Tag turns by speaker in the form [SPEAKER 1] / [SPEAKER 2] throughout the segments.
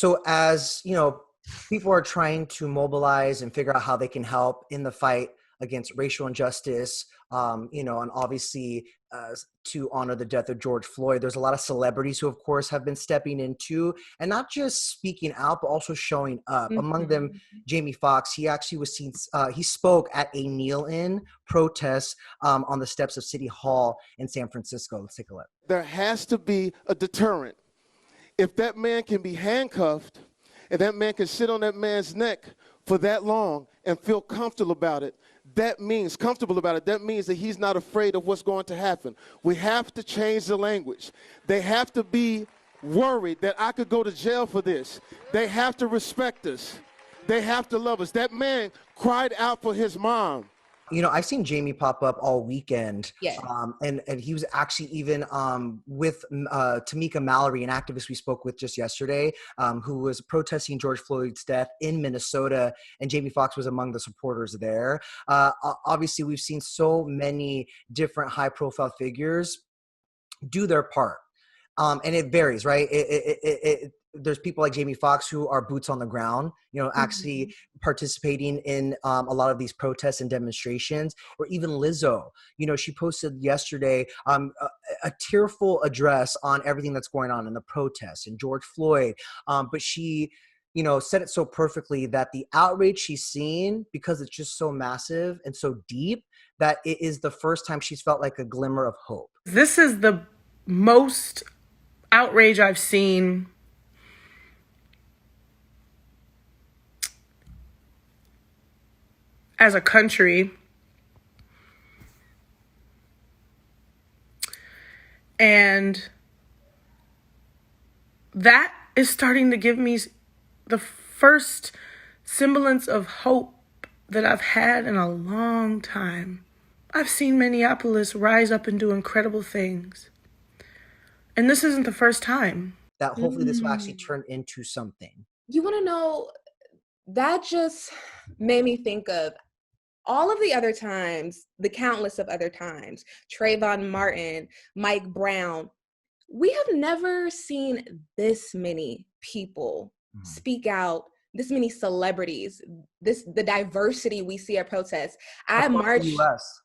[SPEAKER 1] So as, people are trying to mobilize and figure out how they can help in the fight against racial injustice, and obviously to honor the death of George Floyd. There's a lot of celebrities who, of course, have been stepping into and not just speaking out, but also showing up. Among them,
[SPEAKER 2] Mhm.
[SPEAKER 1] Jaime Foxx. He actually was seen. He spoke at a kneel-in protest on the steps of City Hall in San Francisco. Let's take a look.
[SPEAKER 3] There has to be a deterrent. If that man can be handcuffed and that man can sit on that man's neck for that long and feel comfortable about it, that means that he's not afraid of what's going to happen. We have to change the language. They have to be worried that I could go to jail for this. They have to respect us. They have to love us. That man cried out for his mom.
[SPEAKER 1] I've seen Jaime pop up all weekend,
[SPEAKER 2] Yes.
[SPEAKER 1] and he was actually even with Tamika Mallory, an activist we spoke with just yesterday, who was protesting George Floyd's death in Minnesota, and Jaime Foxx was among the supporters there. Obviously, we've seen so many different high-profile figures do their part. And it varies, right? There's people like Jaime Foxx who are boots on the ground, actually participating in a lot of these protests and demonstrations, or even Lizzo. She posted yesterday a tearful address on everything that's going on in the protests and George Floyd. But she, said it so perfectly that the outrage she's seen, because it's just so massive and so deep, that it is the first time she's felt like a glimmer of hope.
[SPEAKER 4] This is the most outrage I've seen as a country. And that is starting to give me the first semblance of hope that I've had in a long time. I've seen Minneapolis rise up and do incredible things. And this isn't the first time.
[SPEAKER 1] That hopefully this will actually turn into something.
[SPEAKER 2] You want to know, that just made me think of all of the other times, the countless of other times, Trayvon Martin, Mike Brown. We have never seen this many people speak out, this many celebrities, the diversity we see at protests. I marched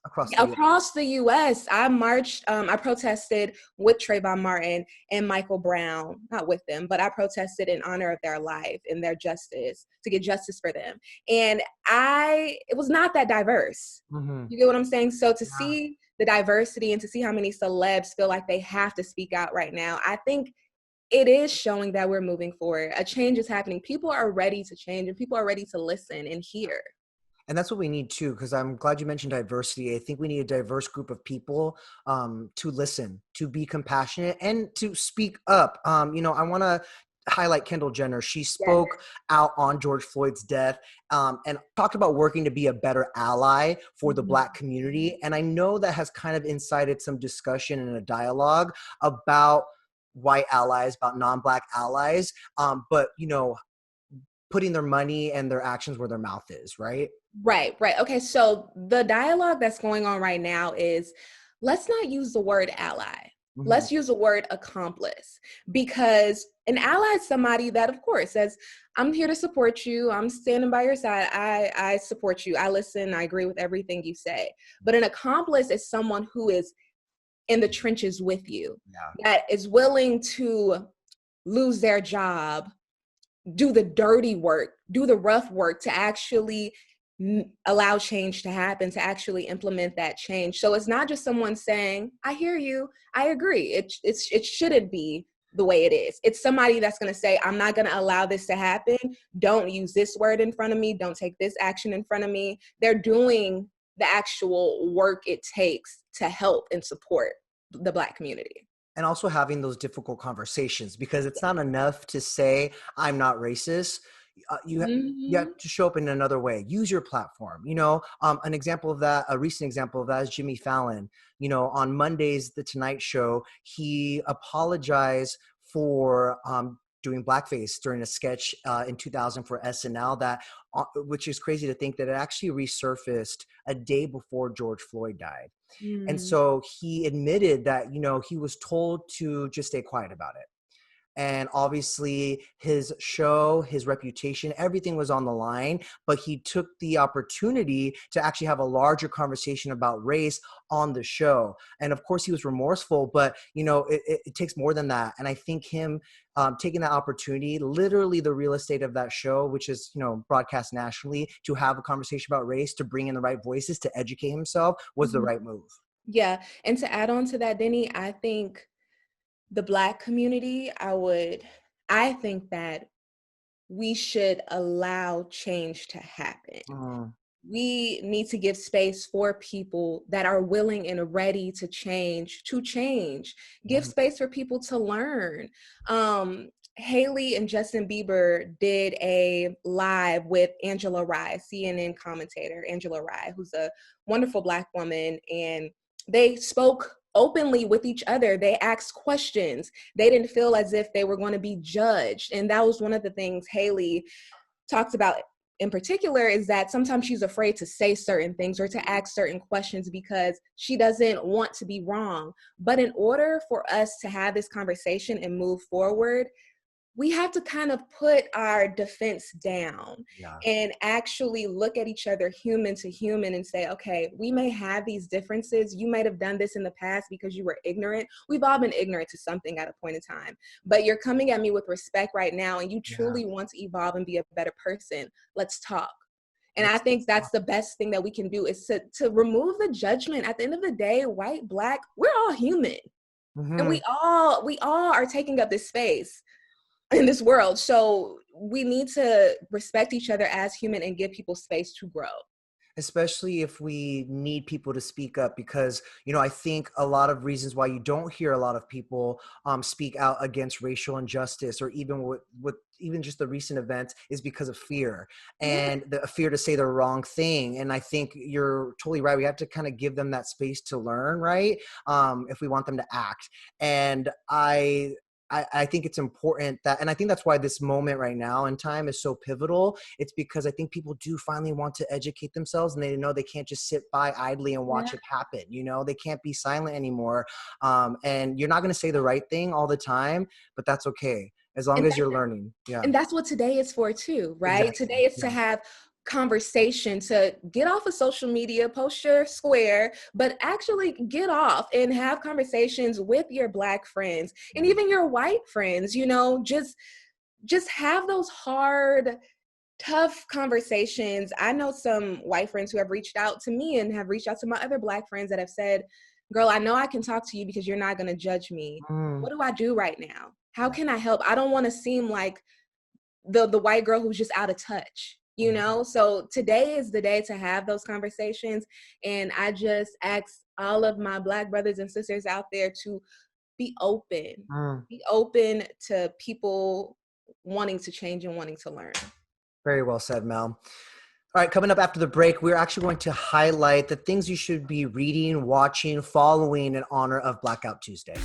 [SPEAKER 2] across the US. I marched, I protested with Trayvon Martin and Michael Brown, not with them, but I protested in honor of their life and their justice, to get justice for them. And it was not that diverse. You get what I'm saying? So to see the diversity and to see how many celebs feel like they have to speak out right now, I think it is showing that we're moving forward. A change is happening. People are ready to change, and people are ready to listen and hear.
[SPEAKER 1] And that's what we need too, because I'm glad you mentioned diversity. I think we need a diverse group of people to listen, to be compassionate, and to speak up. I want to highlight Kendall Jenner. She spoke out on George Floyd's death and talked about working to be a better ally for the Black community. And I know that has kind of incited some discussion and a dialogue about white allies, about non-Black allies, but putting their money and their actions where their mouth is, right?
[SPEAKER 2] Right. Okay, so the dialogue that's going on right now is, let's not use the word ally. Let's use the word accomplice, because an ally is somebody that, of course, says, I'm here to support you. I'm standing by your side. I support you. I listen. I agree with everything you say. But an accomplice is someone who is in the trenches with you, that is willing to lose their job, do the dirty work, do the rough work to actually allow change to happen, to actually implement that change. So it's not just someone saying, I hear you, I agree. It shouldn't be the way it is. It's somebody that's going to say, I'm not going to allow this to happen. Don't use this word in front of me. Don't take this action in front of me. They're doing the actual work it takes to help and support the Black community.
[SPEAKER 1] And also having those difficult conversations, because it's not enough to say, I'm not racist. You have to show up in another way. Use your platform. An example of that, a recent example of that is Jimmy Fallon. On Monday's The Tonight Show, he apologized for doing blackface during a sketch in 2000 for SNL, which is crazy to think that it actually resurfaced a day before George Floyd died. And so he admitted that, he was told to just stay quiet about it. And obviously his show, his reputation, everything was on the line, but he took the opportunity to actually have a larger conversation about race on the show. And of course he was remorseful, but it takes more than that. And I think him taking that opportunity, literally the real estate of that show, which is, broadcast nationally, to have a conversation about race, to bring in the right voices, to educate himself, was the right move.
[SPEAKER 2] Yeah. And to add on to that, Denny, I think the Black community, I think that we should allow change to happen. We need to give space for people that are willing and ready to change. Give space for people to learn. Haley and Justin Bieber did a live with Angela Rye, CNN commentator, Angela Rye, who's a wonderful Black woman. And they spoke openly with each other. They asked questions. They didn't feel as if they were going to be judged. And that was one of the things Haley talked about in particular, is that sometimes she's afraid to say certain things or to ask certain questions because she doesn't want to be wrong. But in order for us to have this conversation and move forward, we have to kind of put our defense down and actually look at each other human to human and say, okay, we may have these differences. You might have done this in the past because you were ignorant. We've all been ignorant to something at a point in time, but you're coming at me with respect right now and you truly want to evolve and be a better person. Let's talk. And I think that's the best thing that we can do, is to remove the judgment. At the end of the day, white, Black, we're all human. And we all are taking up this space in this world. So we need to respect each other as human and give people space to grow.
[SPEAKER 1] Especially if we need people to speak up, because, I think a lot of reasons why you don't hear a lot of people speak out against racial injustice, or even with even just the recent events, is because of fear and the fear to say the wrong thing. And I think you're totally right. We have to kind of give them that space to learn, right? If we want them to act. And I think it's important that, and I think that's why this moment right now in time is so pivotal. It's because I think people do finally want to educate themselves, and they know they can't just sit by idly and watch it happen. They can't be silent anymore. And you're not going to say the right thing all the time, but that's okay, as long as you're learning. Yeah.
[SPEAKER 2] And that's what today is for too, right? Exactly. Today is to have conversation, to get off of social media, post your square, but actually get off and have conversations with your Black friends and even your white friends. Just have those hard, tough conversations. I know some white friends who have reached out to me and have reached out to my other Black friends that have said, girl, I know I can talk to you because you're not going to judge me. What do I do right now? How can I help? I don't want to seem like the white girl who's just out of touch. So today is the day to have those conversations. And I just ask all of my Black brothers and sisters out there to be open to people wanting to change and wanting to learn.
[SPEAKER 1] Very well said, Mel. All right, coming up after the break, we're actually going to highlight the things you should be reading, watching, following in honor of Blackout Tuesday.